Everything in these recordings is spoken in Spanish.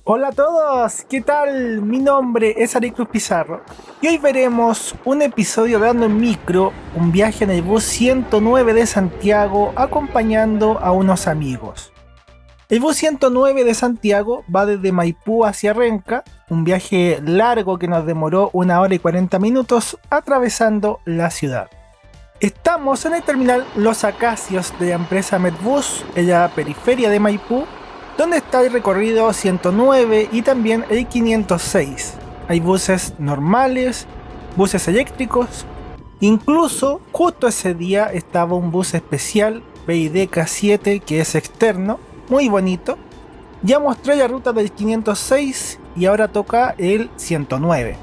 Hola a todos, ¿qué tal? Mi nombre es Ari Cruz Pizarro y hoy veremos un episodio de Dando en Micro, un viaje en el bus 109 de Santiago acompañando a unos amigos. El bus 109 de Santiago va desde Maipú hacia Renca, un viaje largo que nos demoró 1 hora y 40 minutos atravesando la ciudad. Estamos en el terminal Los Acacios de la empresa Medbus, en la periferia de Maipú, donde está el recorrido 109 y también el 506. Hay buses normales, buses eléctricos, incluso justo ese día estaba un bus especial BID K7 que es externo, muy bonito. Ya mostré la ruta del 506 y ahora toca el 109.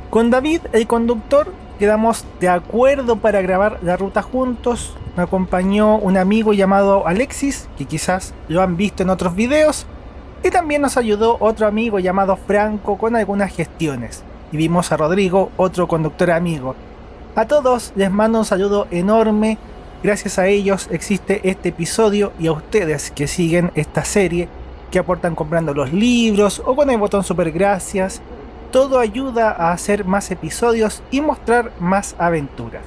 Con David, el conductor, quedamos de acuerdo para grabar la ruta juntos. Me acompañó un amigo llamado Alexis, que quizás lo han visto en otros videos, y también nos ayudó otro amigo llamado Franco con algunas gestiones. Y vimos a Rodrigo, otro conductor amigo. A todos les mando un saludo enorme. Gracias a ellos existe este episodio y a ustedes que siguen esta serie, que aportan comprando los libros o con el botón super gracias. Todo ayuda a hacer más episodios y mostrar más aventuras.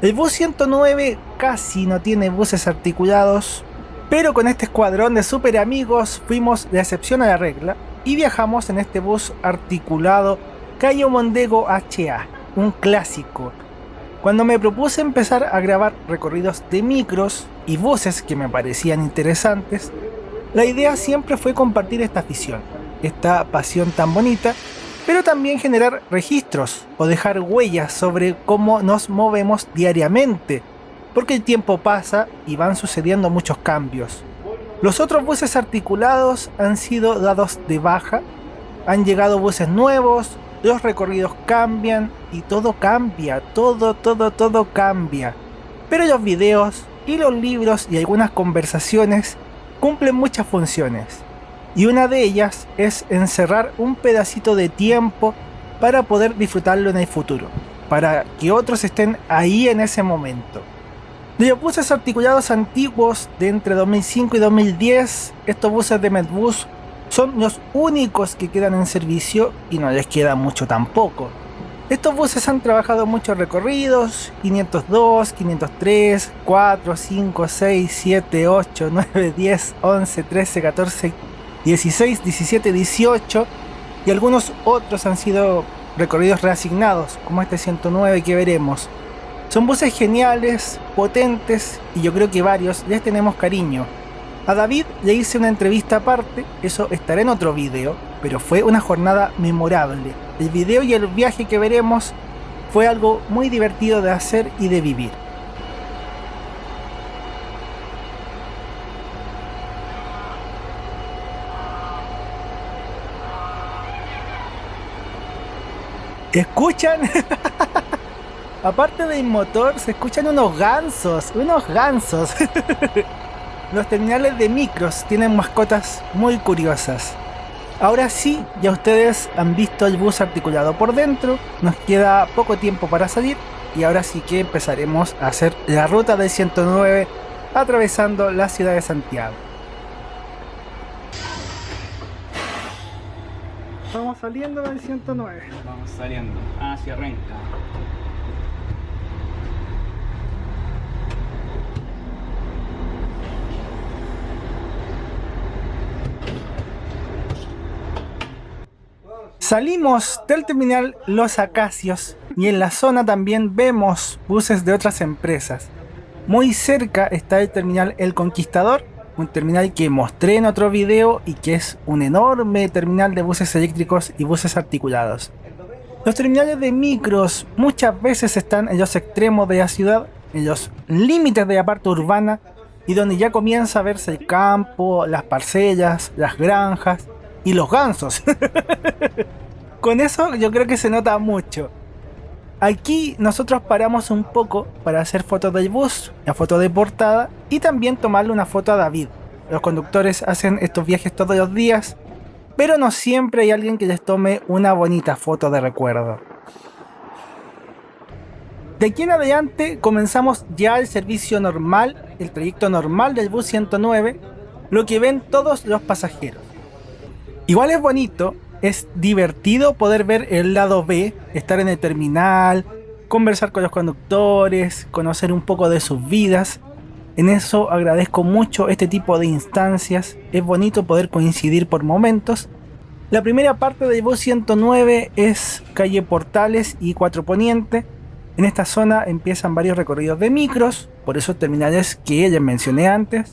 El bus 109 casi no tiene buses articulados, pero con este escuadrón de super amigos fuimos de excepción a la regla y viajamos en este bus articulado Cayo Mondego HA, un clásico. Cuando me propuse empezar a grabar recorridos de micros y buses que me parecían interesantes, la idea siempre fue compartir esta afición, esta pasión tan bonita, pero también generar registros o dejar huellas sobre cómo nos movemos diariamente, porque el tiempo pasa y van sucediendo muchos cambios. Los otros buses articulados han sido dados de baja, han llegado buses nuevos, los recorridos cambian y todo cambia, todo cambia. Pero los videos y los libros y algunas conversaciones cumplen muchas funciones. Y una de ellas es encerrar un pedacito de tiempo para poder disfrutarlo en el futuro, para que otros estén ahí en ese momento. De los buses articulados antiguos de entre 2005 y 2010, estos buses de Medbus son los únicos que quedan en servicio y no les queda mucho tampoco. Estos buses han trabajado muchos recorridos: 502, 503, 4, 5, 6, 7, 8, 9, 10, 11, 13, 14, 16, 17, 18 y algunos otros han sido recorridos reasignados, como este 109 que veremos. Son buses geniales, potentes y yo creo que varios les tenemos cariño. A David le hice una entrevista aparte, eso estará en otro video, pero fue una jornada memorable. El video y el viaje que veremos fue algo muy divertido de hacer y de vivir. ¿Escuchan? Aparte del motor, se escuchan unos gansos. Los terminales de micros tienen mascotas muy curiosas. Ahora sí, ya ustedes han visto el bus articulado por dentro. Nos queda poco tiempo para salir y ahora sí que empezaremos a hacer la ruta del 109 atravesando la ciudad de Santiago. Vamos saliendo del 109. Vamos saliendo hacia Renca. Salimos del terminal Los Acacios y en la zona también vemos buses de otras empresas. Muy cerca está el terminal El Conquistador, un terminal que mostré en otro video y que es un enorme terminal de buses eléctricos y buses articulados. Los terminales de micros muchas veces están en los extremos de la ciudad, en los límites de la parte urbana y donde ya comienza a verse el campo, las parcelas, las granjas y los gansos. Con eso yo creo que se nota mucho. Aquí nosotros paramos un poco para hacer fotos del bus, la foto de portada y también tomarle una foto a David. Los conductores hacen estos viajes todos los días, pero no siempre hay alguien que les tome una bonita foto de recuerdo. De aquí en adelante comenzamos ya el servicio normal, el trayecto normal del bus 109, lo que ven todos los pasajeros. Igual es bonito, es divertido poder ver el lado B, estar en el terminal, conversar con los conductores, conocer un poco de sus vidas. En eso agradezco mucho este tipo de instancias, es bonito poder coincidir por momentos. La primera parte del bus 109 es calle Portales y 4 Poniente. En esta zona empiezan varios recorridos de micros, por esos terminales que ya mencioné antes.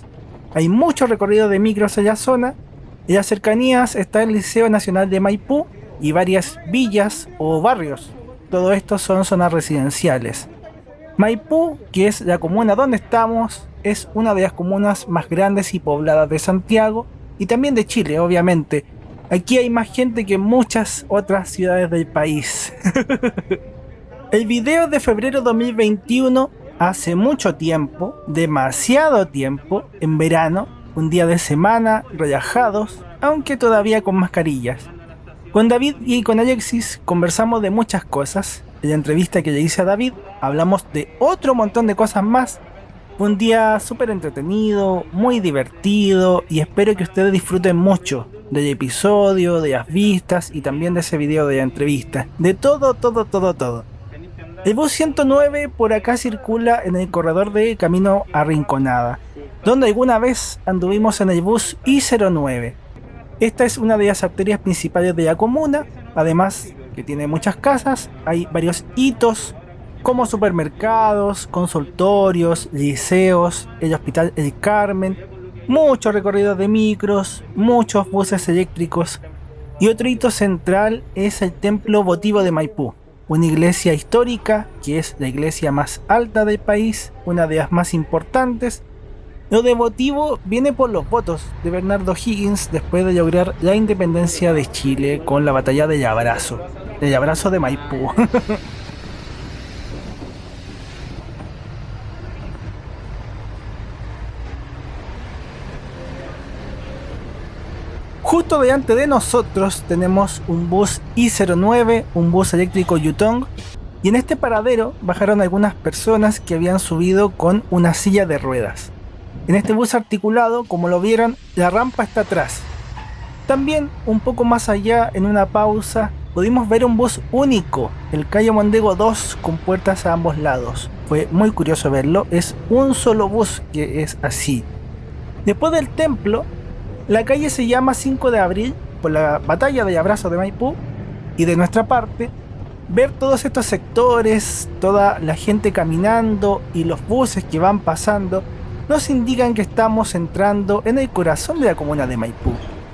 Hay muchos recorridos de micros en la zona. En las cercanías está el Liceo Nacional de Maipú y varias villas o barrios. Todo esto son zonas residenciales. Maipú, que es la comuna donde estamos, es una de las comunas más grandes y pobladas de Santiago y también de Chile, obviamente. Aquí hay más gente que en muchas otras ciudades del país. El video de febrero 2021, hace mucho tiempo, demasiado tiempo, en verano, un día de semana, relajados, aunque todavía con mascarillas. Con David y con Alexis conversamos de muchas cosas. En la entrevista que le hice a David, hablamos de otro montón de cosas más. Un día súper entretenido, muy divertido y espero que ustedes disfruten mucho del episodio, de las vistas y también de ese video de la entrevista. De todo. El bus 109 por acá circula en el corredor de Camino a Rinconada, donde alguna vez anduvimos en el bus I09. Esta es una de las arterias principales de la comuna, además que tiene muchas casas, hay varios hitos como supermercados, consultorios, liceos, el Hospital El Carmen, muchos recorridos de micros, muchos buses eléctricos y otro hito central es el Templo Votivo de Maipú, una iglesia histórica que es la iglesia más alta del país, una de las más importantes. Lo de votivo viene por los votos de Bernardo O'Higgins después de lograr la independencia de Chile con la batalla del Abrazo de Maipú. Justo delante de nosotros tenemos un bus I09, un bus eléctrico Yutong, y en este paradero bajaron algunas personas que habían subido con una silla de ruedas. En este bus articulado, como lo vieron, la rampa está atrás. También, un poco más allá, en una pausa, pudimos ver un bus único, el Calle Mondego 2, con puertas a ambos lados. Fue muy curioso verlo, es un solo bus que es así. Después del templo, la calle se llama 5 de abril por la batalla del Abrazo de Maipú, y de nuestra parte, ver todos estos sectores, toda la gente caminando y los buses que van pasando, nos indican que estamos entrando en el corazón de la comuna de Maipú.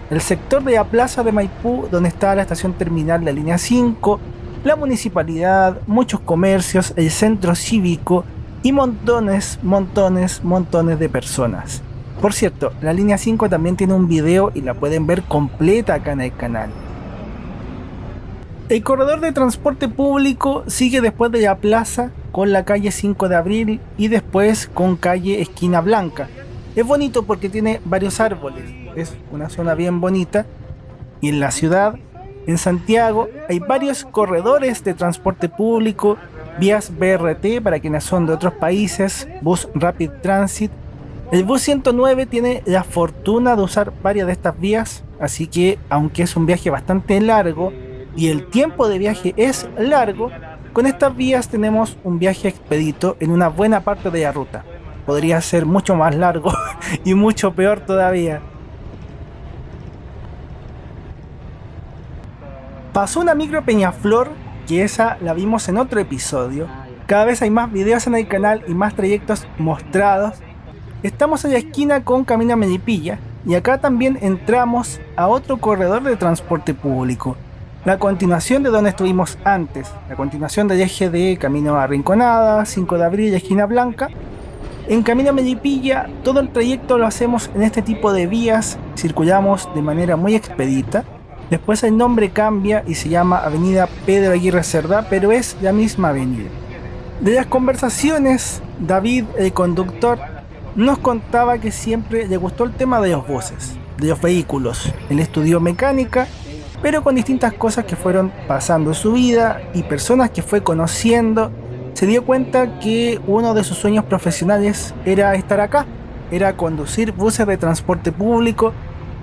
El sector de la plaza de Maipú, donde está la estación terminal de la línea 5, la municipalidad, muchos comercios, el centro cívico y montones de personas. Por cierto, la línea 5 también tiene un video y la pueden ver completa acá en el canal. El corredor de transporte público sigue después de la plaza con la calle 5 de abril y después con calle Esquina Blanca. Es bonito porque tiene varios árboles, es una zona bien bonita. Y en la ciudad, en Santiago, hay varios corredores de transporte público, vías BRT para quienes son de otros países, bus Rapid Transit. El bus 109 tiene la fortuna de usar varias de estas vías, así que aunque es un viaje bastante largo y el tiempo de viaje es largo, con estas vías tenemos un viaje expedito en una buena parte de la ruta. Podría ser mucho más largo y mucho peor todavía. Pasó una micro Peñaflor, que esa la vimos en otro episodio. Cada vez hay más videos en el canal y más trayectos mostrados. Estamos en la esquina con Camino a Melipilla y acá también entramos a otro corredor de transporte público. La continuación de donde estuvimos antes, la continuación del eje de Camino a Rinconada, 5 de abril y Esquina Blanca. En Camino a Melipilla todo el trayecto lo hacemos en este tipo de vías, circulamos de manera muy expedita. Después el nombre cambia y se llama Avenida Pedro Aguirre Cerda, pero es la misma avenida. De las conversaciones, David, el conductor, nos contaba que siempre le gustó el tema de los buses, de los vehículos. Él estudió mecánica, pero con distintas cosas que fueron pasando en su vida y personas que fue conociendo, se dio cuenta que uno de sus sueños profesionales era estar acá, era conducir buses de transporte público,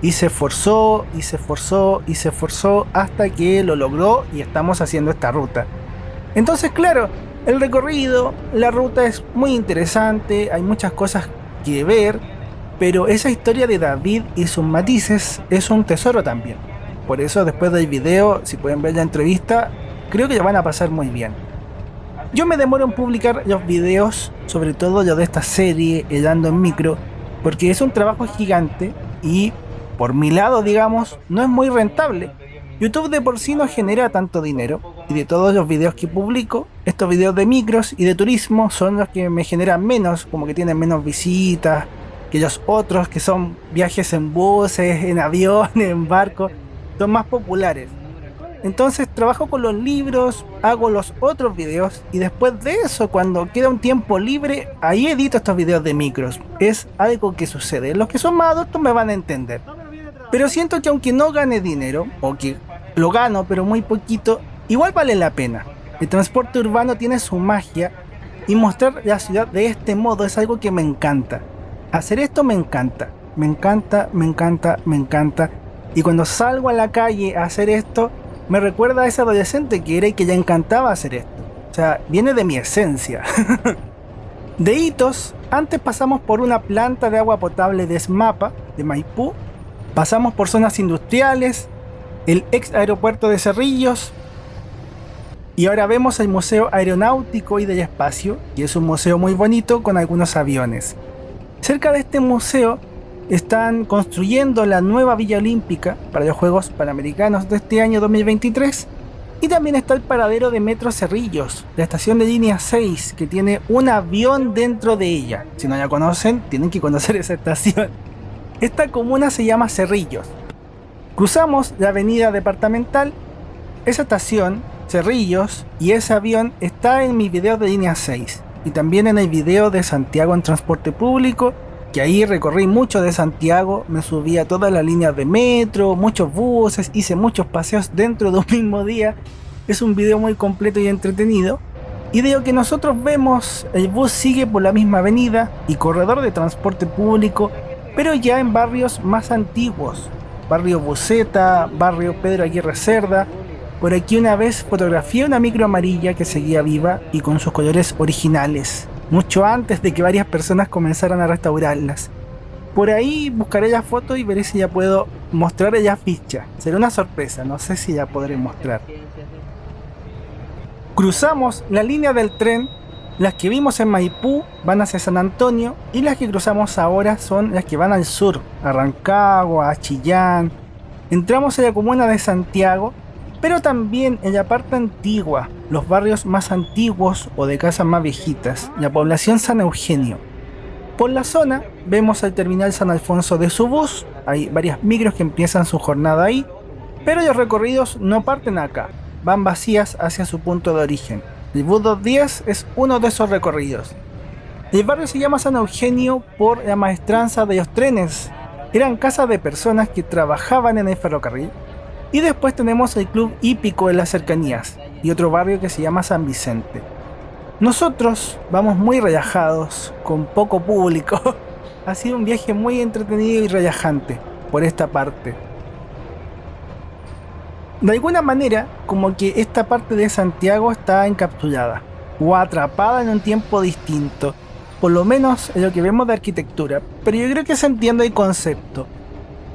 y se esforzó, y se esforzó, y se esforzó hasta que lo logró y estamos haciendo esta ruta. Entonces, claro, el recorrido, la ruta es muy interesante, hay muchas cosas que ver, pero esa historia de David y sus matices es un tesoro también. Por eso después del video, si pueden ver la entrevista, creo que la van a pasar muy bien. Yo me demoro en publicar los videos, sobre todo los de esta serie, El Ando en Micro, porque es un trabajo gigante y por mi lado, digamos, no es muy rentable. YouTube de por sí no genera tanto dinero y de todos los videos que publico, estos videos de micros y de turismo son los que me generan menos, como que tienen menos visitas que los otros que son viajes en buses, en aviones, en barcos, son más populares. Entonces trabajo con los libros, hago los otros videos y después de eso, cuando queda un tiempo libre, ahí edito estos videos de micros. Es algo que sucede. Los que son más adultos me van a entender. Pero siento que aunque no gane dinero, o que lo gano pero muy poquito, igual vale la pena. El transporte urbano tiene su magia y mostrar la ciudad de este modo es algo que me encanta. Hacer esto me encanta. Me encanta, me encanta, me encanta. Y cuando salgo a la calle a hacer esto, me recuerda a ese adolescente que era y que ya encantaba hacer esto. O sea, viene de mi esencia. De hitos, antes pasamos por una planta de agua potable de SMAPA, de Maipú. Pasamos por zonas industriales, el ex aeropuerto de Cerrillos. Y ahora vemos el Museo Aeronáutico y del Espacio, que es un museo muy bonito con algunos aviones. Cerca de este museo están construyendo la nueva Villa Olímpica para los Juegos Panamericanos de este año 2023 y también está el paradero de Metro Cerrillos, la estación de línea 6 que tiene un avión dentro de ella. Si no la conocen, tienen que conocer esa estación. Esta comuna se llama Cerrillos. Cruzamos la avenida departamental, esa estación, Cerrillos y ese avión está en mi video de línea 6 y también en el video de Santiago en transporte público, que ahí recorrí mucho de Santiago, me subí a todas las líneas de metro, muchos buses, hice muchos paseos dentro de un mismo día. Es un video muy completo y entretenido. Y de lo que nosotros vemos, el bus sigue por la misma avenida y corredor de transporte público, pero ya en barrios más antiguos. Barrio Buceta, barrio Pedro Aguirre Cerda. Por aquí una vez fotografié una micro amarilla que seguía viva y con sus colores originales, mucho antes de que varias personas comenzaran a restaurarlas. Por ahí buscaré la foto y veré si ya puedo mostrar la ficha. Será una sorpresa, no sé si ya podré mostrar. Cruzamos la línea del tren, las que vimos en Maipú van hacia San Antonio y las que cruzamos ahora son las que van al sur, a Rancagua, a Chillán. Entramos en la comuna de Santiago, pero también en la parte antigua, los barrios más antiguos o de casas más viejitas, la población San Eugenio. Por la zona vemos el terminal San Alfonso de Subús, hay varias micros que empiezan su jornada ahí, pero los recorridos no parten acá, van vacías hacia su punto de origen. El bus 210 es uno de esos recorridos. El barrio se llama San Eugenio por la maestranza de los trenes, eran casas de personas que trabajaban en el ferrocarril. Y después tenemos el Club Hípico de las cercanías y otro barrio que se llama San Vicente. Nosotros vamos muy relajados, con poco público. Ha sido un viaje muy entretenido y relajante por esta parte. De alguna manera, como que esta parte de Santiago está encapsulada o atrapada en un tiempo distinto, por lo menos en lo que vemos de arquitectura, pero yo creo que se entiende el concepto.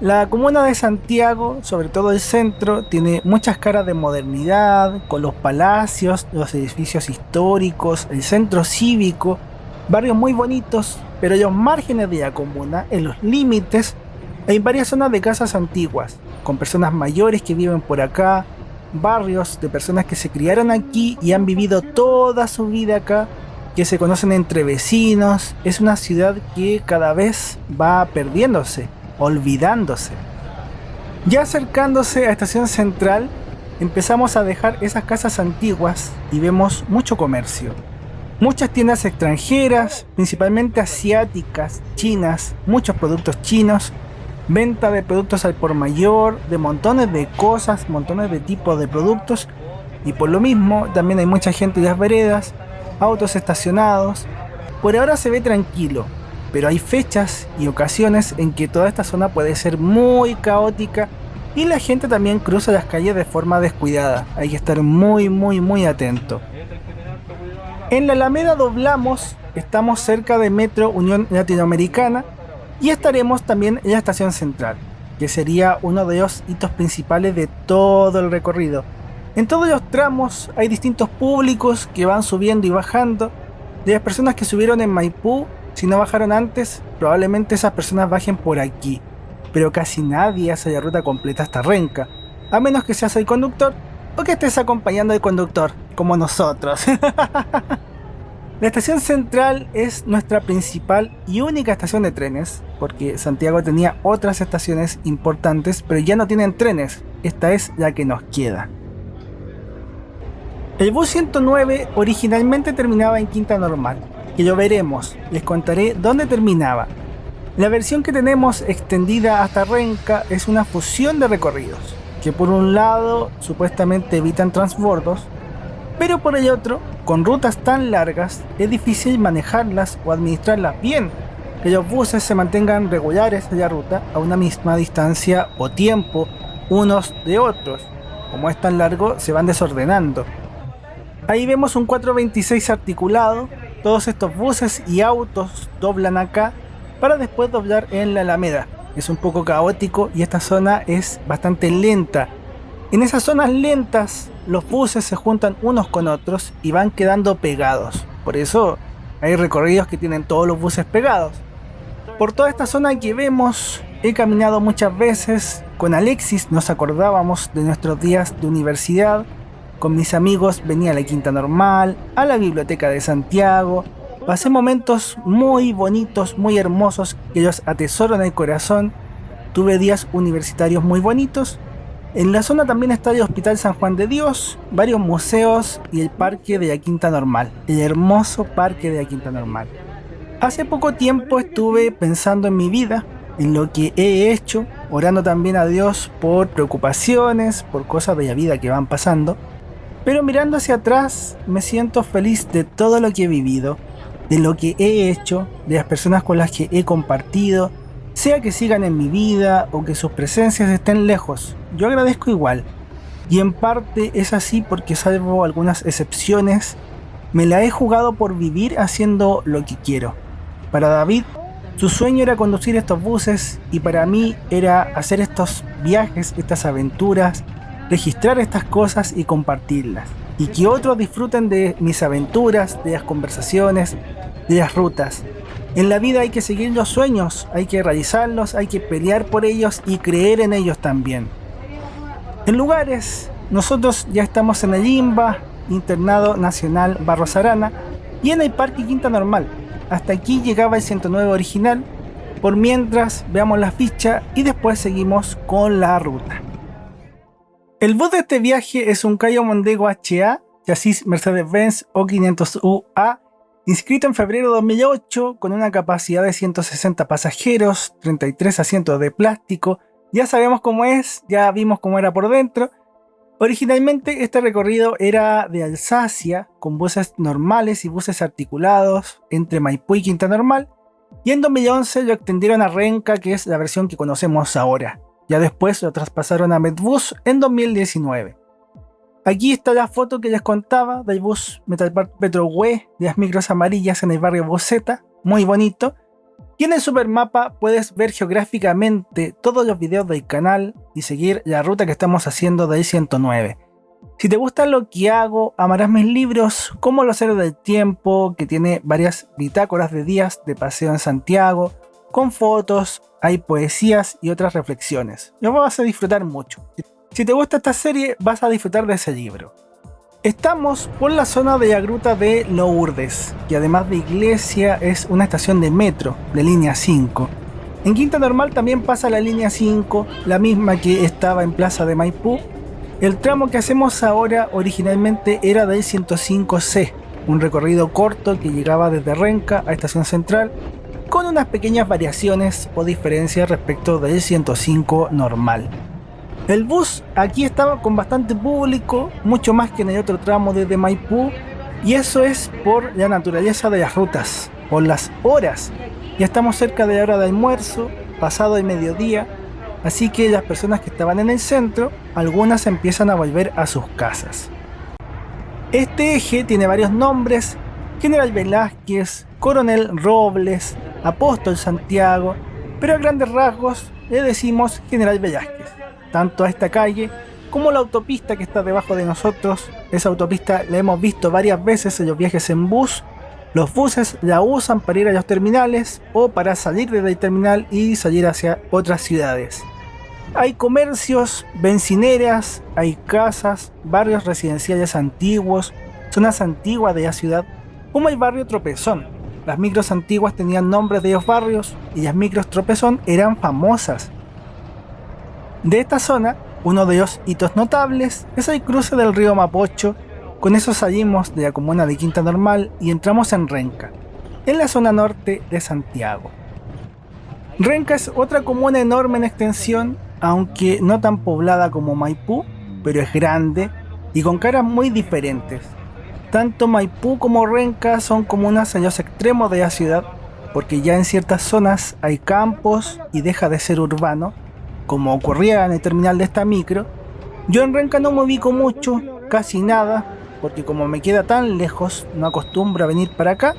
La comuna de Santiago, sobre todo el centro, tiene muchas caras de modernidad, con los palacios, los edificios históricos, el centro cívico, barrios muy bonitos, pero en los márgenes de la comuna, en los límites, hay varias zonas de casas antiguas, con personas mayores que viven por acá, barrios de personas que se criaron aquí y han vivido toda su vida acá, que se conocen entre vecinos. Es una ciudad que cada vez va perdiéndose, olvidándose. Ya acercándose a Estación Central, empezamos a dejar esas casas antiguas y vemos mucho comercio. Muchas tiendas extranjeras, principalmente asiáticas, chinas, muchos productos chinos, venta de productos al por mayor, de montones de cosas, montones de tipos de productos, y por lo mismo también hay mucha gente en las veredas, autos estacionados. Por ahora se ve tranquilo, pero hay fechas y ocasiones en que toda esta zona puede ser muy caótica y la gente también cruza las calles de forma descuidada. Hay que estar muy atento. En la Alameda doblamos, estamos cerca de Metro Unión Latinoamericana y estaremos también en la estación central, que sería uno de los hitos principales de todo el recorrido. En todos los tramos hay distintos públicos que van subiendo y bajando. De las personas que subieron en Maipú, si no bajaron antes, probablemente esas personas bajen por aquí. Pero casi nadie hace la ruta completa hasta Renca, a menos que seas el conductor o que estés acompañando al conductor, como nosotros. La estación central es nuestra principal y única estación de trenes, porque Santiago tenía otras estaciones importantes, pero ya no tienen trenes. Esta es la que nos queda. El bus 109 originalmente terminaba en Quinta Normal, que lo veremos, les contaré dónde terminaba. La versión que tenemos extendida hasta Renca es una fusión de recorridos, que por un lado supuestamente evitan transbordos, pero por el otro, con rutas tan largas, es difícil manejarlas o administrarlas bien, que los buses se mantengan regulares en la ruta a una misma distancia o tiempo unos de otros. Como es tan largo, se van desordenando. Ahí vemos un 426 articulado. Todos estos buses y autos doblan acá para después doblar en la Alameda. Es un poco caótico y esta zona es bastante lenta. En esas zonas lentas los buses se juntan unos con otros y van quedando pegados. Por eso hay recorridos que tienen todos los buses pegados. Por toda esta zona que vemos he caminado muchas veces. Con Alexis nos acordábamos de nuestros días de universidad. Con mis amigos venía a la Quinta Normal, a la Biblioteca de Santiago. Pasé momentos muy bonitos, muy hermosos, que los atesoro en el corazón. Tuve días universitarios muy bonitos. En la zona también está el Hospital San Juan de Dios, varios museos y el Parque de la Quinta Normal, el hermoso Parque de la Quinta Normal. Hace poco tiempo estuve pensando en mi vida, en lo que he hecho, orando también a Dios por preocupaciones, por cosas de la vida que van pasando. Pero mirando hacia atrás me siento feliz de todo lo que he vivido, de lo que he hecho, de las personas con las que he compartido, sea que sigan en mi vida o que sus presencias estén lejos. Yo agradezco igual, y en parte es así porque, salvo algunas excepciones, me la he jugado por vivir haciendo lo que quiero. Para David, su sueño era conducir estos buses y para mí era hacer estos viajes, estas aventuras, registrar estas cosas y compartirlas, y que otros disfruten de mis aventuras, de las conversaciones, de las rutas. En la vida hay que seguir los sueños, hay que realizarlos, hay que pelear por ellos y creer en ellos también. En lugares, nosotros ya estamos en el INBA, Internado Nacional Barros Arana, y en el Parque Quinta Normal. Hasta aquí llegaba el 109 original. Por mientras, veamos la ficha y después seguimos con la ruta. El bus de este viaje es un Cayo Mondego HA, chasis Mercedes-Benz O500UA, inscrito en febrero de 2008, con una capacidad de 160 pasajeros, 33 asientos de plástico. Ya sabemos cómo es, ya vimos cómo era por dentro. Originalmente este recorrido era de Alsacia, con buses normales y buses articulados entre Maipú y Quinta Normal, y en 2011 lo extendieron a Renca, que es la versión que conocemos ahora. Ya después lo traspasaron a Medbus en 2019. Aquí está la foto que les contaba del bus Metalpart Petrohue, de las micros amarillas en el barrio Boceta, muy bonito. Y en el supermapa puedes ver geográficamente todos los videos del canal y seguir la ruta que estamos haciendo del 109. Si te gusta lo que hago, amarás mis libros como Los Héroes del Tiempo, que tiene varias bitácoras de días de paseo en Santiago, con fotos, hay poesías y otras reflexiones. Lo vas a disfrutar mucho. Si te gusta esta serie, vas a disfrutar de ese libro. Estamos por la zona de la gruta de Lourdes, que además de iglesia es una estación de metro, de línea 5. En Quinta Normal también pasa la línea 5, la misma que estaba en Plaza de Maipú. El tramo que hacemos ahora originalmente era del 105C, un recorrido corto que llegaba desde Renca a Estación Central, con unas pequeñas variaciones o diferencias respecto del 105 normal. El bus aquí estaba con bastante público, mucho más que en el otro tramo desde Maipú, y eso es por la naturaleza de las rutas, por las horas Ya estamos cerca de la hora de almuerzo, pasado el mediodía, así que las personas que estaban en el centro, algunas empiezan a volver a sus casas. Este eje tiene varios nombres: General Velázquez, Coronel Robles, Apóstol Santiago, pero a grandes rasgos le decimos General Velázquez. Tanto a esta calle como la autopista que está debajo de nosotros. Esa autopista la hemos visto varias veces en los viajes en bus. Los buses la usan para ir a los terminales o para salir del terminal y salir hacia otras ciudades. Hay comercios, bencineras, hay casas, barrios residenciales antiguos, zonas antiguas de la ciudad, como el barrio Tropezón. Las micros antiguas tenían nombres de los barrios y las micros Tropezón eran famosas. De esta zona, uno de los hitos notables es el cruce del río Mapocho. Con eso salimos de la comuna de Quinta Normal y entramos en Renca, en la zona norte de Santiago. Renca es otra comuna enorme en extensión, aunque no tan poblada como Maipú, pero es grande y con caras muy diferentes. Tanto Maipú como Renca son comunas en los extremos de la ciudad, porque ya en ciertas zonas hay campos y deja de ser urbano, como ocurría en el terminal de esta micro. Yo en Renca no me ubico mucho, casi nada, porque como me queda tan lejos, no acostumbro a venir para acá.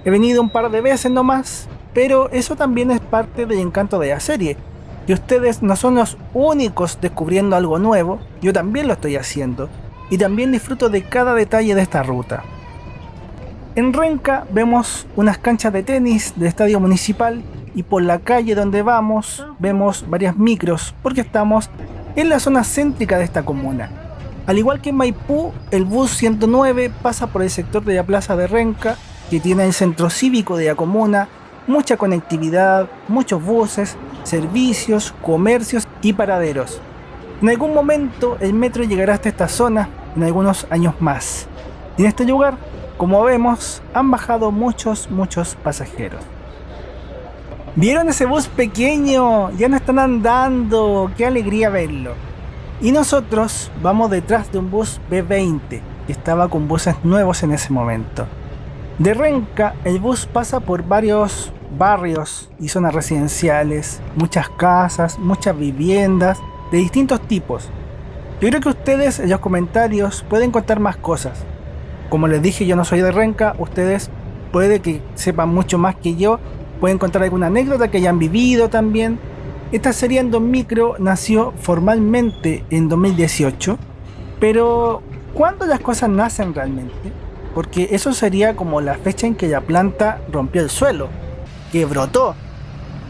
He venido un par de veces nomás, pero eso también es parte del encanto de la serie. Y ustedes no son los únicos descubriendo algo nuevo, yo también lo estoy haciendo, y también disfruto de cada detalle de esta ruta. En Renca vemos unas canchas de tenis del estadio municipal, y por la calle donde vamos vemos varias micros, porque estamos en la zona céntrica de esta comuna. Al igual que en Maipú, el bus 109 pasa por el sector de la plaza de Renca, que tiene el centro cívico de la comuna, mucha conectividad, muchos buses, servicios, comercios y paraderos. En algún momento el metro llegará hasta esta zona, en algunos años más. Y en este lugar, como vemos, han bajado muchos pasajeros. ¿Vieron ese bus pequeño? Ya no están andando, qué alegría verlo. Y nosotros vamos detrás de un bus B20, que estaba con buses nuevos en ese momento. De Renca, el bus pasa por varios barrios y zonas residenciales, muchas casas, muchas viviendas de distintos tipos. Yo creo que ustedes en los comentarios pueden contar más cosas. Como les dije, yo no soy de Renca, ustedes puede que sepan mucho más que yo, pueden contar alguna anécdota que hayan vivido también. Esta serie en Don Micro nació formalmente en 2018, pero ¿cuándo las cosas nacen realmente? Porque eso sería como la fecha en que la planta rompió el suelo, que brotó,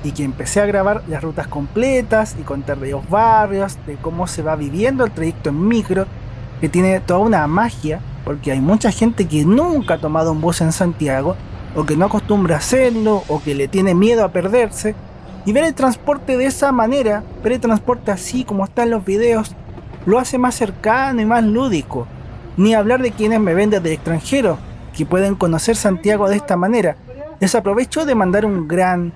y que empecé a grabar las rutas completas y contar de los barrios, de cómo se va viviendo el trayecto en micro, que tiene toda una magia, porque hay mucha gente que nunca ha tomado un bus en Santiago, o que no acostumbra a hacerlo, o que le tiene miedo a perderse, y ver el transporte de esa manera, ver el transporte así como está en los videos, lo hace más cercano y más lúdico. Ni hablar de quienes me ven desde el extranjero, que pueden conocer Santiago de esta manera. Les aprovecho de mandar un gran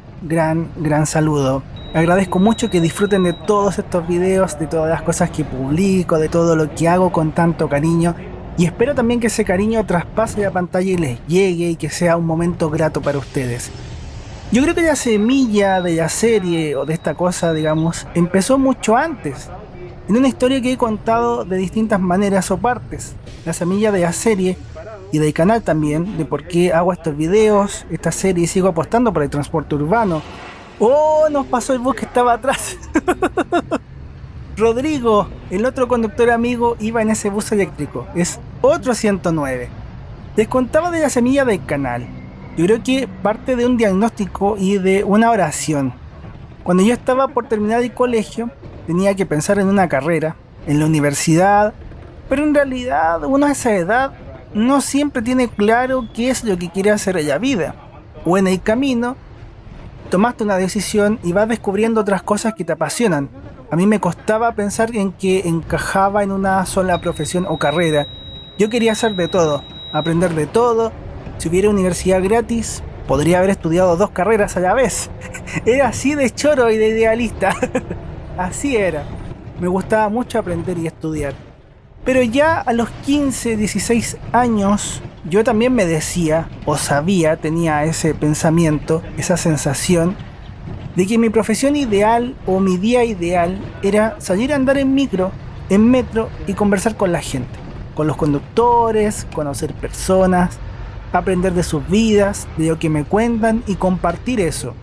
saludo. Agradezco mucho que disfruten de todos estos videos, de todas las cosas que publico, de todo lo que hago con tanto cariño. Y espero también que ese cariño traspase la pantalla y les llegue y que sea un momento grato para ustedes. Yo creo que la semilla de la serie o de esta cosa, digamos, empezó mucho antes. En una historia que he contado de distintas maneras o partes. La semilla de la serie y del canal también, de por qué hago estos videos, esta serie y sigo apostando por el transporte urbano. ¡Oh! Nos pasó el bus que estaba atrás. Rodrigo, el otro conductor amigo, iba en ese bus eléctrico. Es otro 109. Les contaba de la semilla del canal. Yo creo que parte de un diagnóstico y de una oración. Cuando yo estaba por terminar el colegio, tenía que pensar en una carrera, en la universidad, pero en realidad uno a esa edad no siempre tiene claro qué es lo que quiere hacer en la vida. O en el camino, tomaste una decisión y vas descubriendo otras cosas que te apasionan. A mí me costaba pensar en que encajaba en una sola profesión o carrera. Yo quería hacer de todo, aprender de todo. Si hubiera universidad gratis, podría haber estudiado 2 carreras a la vez. Era así de choro y de idealista. Así era. Me gustaba mucho aprender y estudiar. Pero ya a los 15, 16 años, yo también me decía, o sabía, tenía ese pensamiento, esa sensación, de que mi profesión ideal o mi día ideal era salir a andar en micro, en metro y conversar con la gente, con los conductores, conocer personas, aprender de sus vidas, de lo que me cuentan y compartir eso.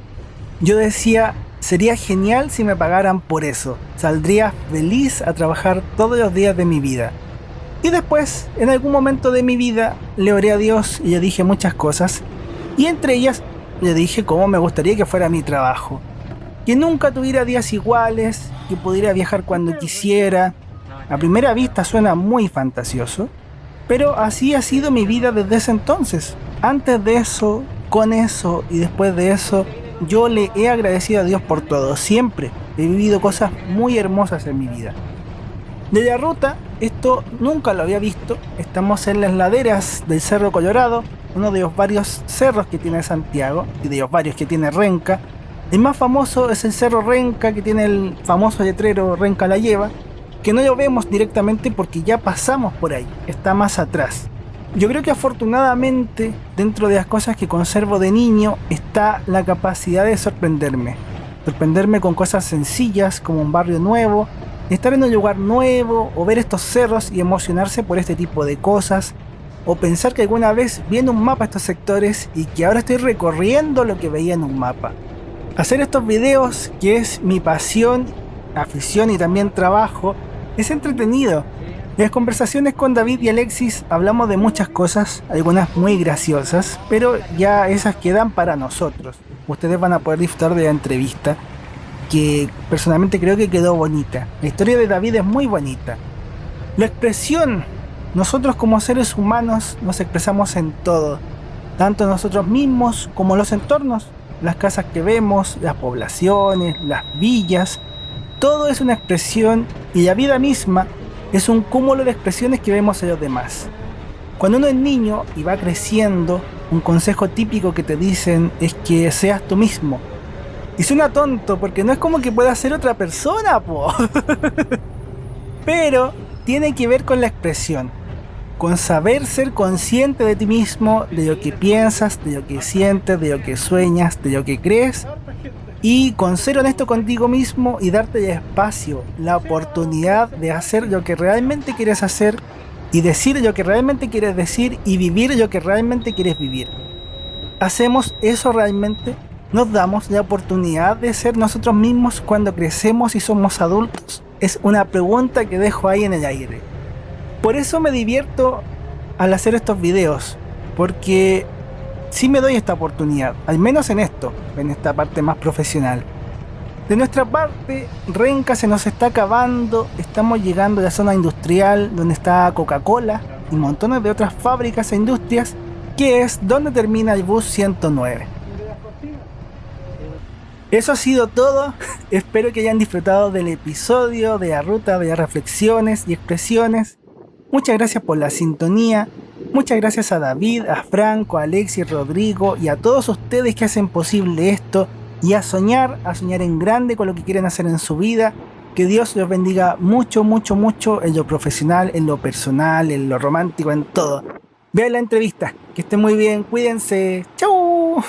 Yo decía, sería genial si me pagaran por eso. Saldría feliz a trabajar todos los días de mi vida. Y después, en algún momento de mi vida, le oré a Dios y le dije muchas cosas. Y entre ellas, le dije cómo me gustaría que fuera mi trabajo. Que nunca tuviera días iguales, que pudiera viajar cuando quisiera. A primera vista suena muy fantasioso, pero así ha sido mi vida desde ese entonces. Antes de eso, con eso y después de eso, yo le he agradecido a Dios por todo, siempre. He vivido cosas muy hermosas en mi vida. De la ruta, esto nunca lo había visto. Estamos en las laderas del Cerro Colorado, uno de los varios cerros que tiene Santiago y de los varios que tiene Renca. El más famoso es el Cerro Renca, que tiene el famoso letrero Renca la lleva, que no lo vemos directamente porque ya pasamos por ahí, está más atrás. Yo creo que afortunadamente, dentro de las cosas que conservo de niño, está la capacidad de sorprenderme con cosas sencillas como un barrio nuevo, estar en un lugar nuevo o ver estos cerros y emocionarse por este tipo de cosas, o pensar que alguna vez vi en un mapa estos sectores y que ahora estoy recorriendo lo que veía en un mapa. Hacer estos videos, que es mi pasión, afición y también trabajo, es entretenido. En las conversaciones con David y Alexis hablamos de muchas cosas, algunas muy graciosas, pero ya esas quedan para nosotros. Ustedes van a poder disfrutar de la entrevista, que personalmente creo que quedó bonita. La historia de David es muy bonita. La expresión, nosotros como seres humanos nos expresamos en todo, tanto nosotros mismos como los entornos, las casas que vemos, las poblaciones, las villas, todo es una expresión y la vida misma es un cúmulo de expresiones que vemos en los demás. Cuando uno es niño y va creciendo, un consejo típico que te dicen es que seas tú mismo. Y suena tonto porque no es como que puedas ser otra persona, po. Pero tiene que ver con la expresión, con saber ser consciente de ti mismo, de lo que piensas, de lo que sientes, de lo que sueñas, de lo que crees, y con ser honesto contigo mismo y darte el espacio, la oportunidad de hacer lo que realmente quieres hacer y decir lo que realmente quieres decir y vivir lo que realmente quieres vivir. ¿Hacemos eso realmente? ¿Nos damos la oportunidad de ser nosotros mismos cuando crecemos y somos adultos? Es una pregunta que dejo ahí en el aire. Por eso me divierto al hacer estos videos, porque sí me doy esta oportunidad, al menos en esto, en esta parte más profesional. De nuestra parte, Renca se nos está acabando, estamos llegando a la zona industrial donde está Coca-Cola y montones de otras fábricas e industrias, que es donde termina el bus 109. Eso ha sido todo, espero que hayan disfrutado del episodio, de la ruta, de las reflexiones y expresiones. Muchas gracias por la sintonía, muchas gracias a David, a Franco, a Alexis, Rodrigo y a todos ustedes que hacen posible esto y a soñar en grande con lo que quieren hacer en su vida. Que Dios los bendiga mucho, mucho, mucho en lo profesional, en lo personal, en lo romántico, en todo. Vean la entrevista, que estén muy bien, cuídense, ¡chau!